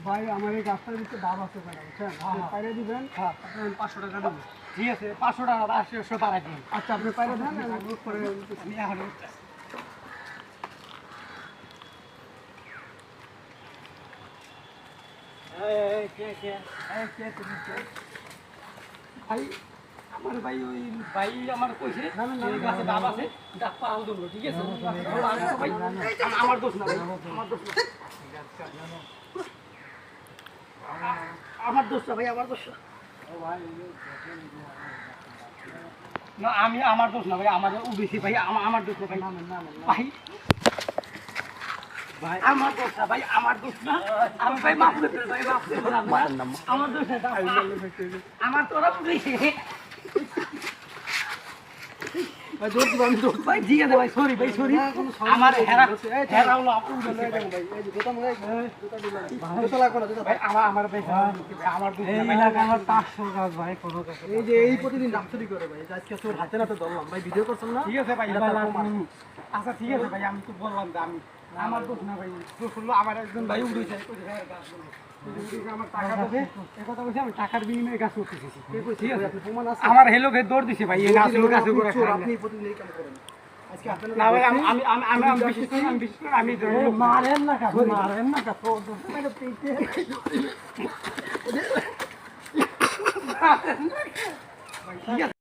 ভাই আমার এই গাছটার ভিতরে দাম আছে ভাই, বুঝছেন? আপনি পাইরে দিবেন, আপনার 500 টাকা দেবো। ঠিক আছে 500 টাকা 800 বাড়াই দিন। আচ্ছা আপনি পাইরে দেন, আমি নোট করে দিতেছি। আমি এখন উঠতেছি। এই কে তুমি কে? ভাই আমার ভাই ওই ভাই আমার কইছে এই গাছে ডাব আছে, ডাব পাড়াও দেবো, ঠিক আছে? ভাই আমার দোষ না ভাই, আমার দোষ না। আমার দোষ না ভাই, আমার দোষ না। না আমি আমার দোষ না ভাই, আমার উবেছি ভাই, আমার দোষ না ভাই। ভাই ভাই আমার দোষ না ভাই, আমার দোষ না। আমি ভাই মাফ করে দেন ভাই, মাফ করে দেন। আমার দোষ না, আমার তোরা উবেছি ভাই, দোষ দিব আমি, দোষ ভাই, ঠিক আছে ভাই, সরি ভাই, সরি। আমার হেরা হেরা হলো আপনি ভাই এই যে জুতা মনে হয়, জুতা দিলাম। জুতা লাগবে না, জুতা ভাই আমার ভাই আমার দোষ না ভাই। আমার 500 গাছ ভাই, কোনো কথা। এই যে এই প্রতিদিন ডাব চুরি করে ভাই, আজকে তোর হাতে নাতে ধরলাম ভাই, ভিডিও করছেন না? ঠিক আছে ভাই, এটা তার প্রমাণ। আচ্ছা ঠিক আছে ভাই, আমি তো বললাম যে আমি আমার দোষ না ভাই, দোষ হলো আমার একজন ভাই উঠেছে আমার টাকা দেবে, এই কথা বলছি, আমি টাকার বিনিময়ে গাছ উঠেছি। ঠিক আছে আপনি প্রমাণ আছে? আমার হেলো ভে দৌড় দিছে ভাই, এই গাছগুলো গাছে করে চোর, আপনি প্রতিদিন এই কাম করেন। আজকে আপনারা না ভাই, আমি বিশেষ করে আমি মারেন না কাজ, মারেন না কাজ। ঠিক আছে।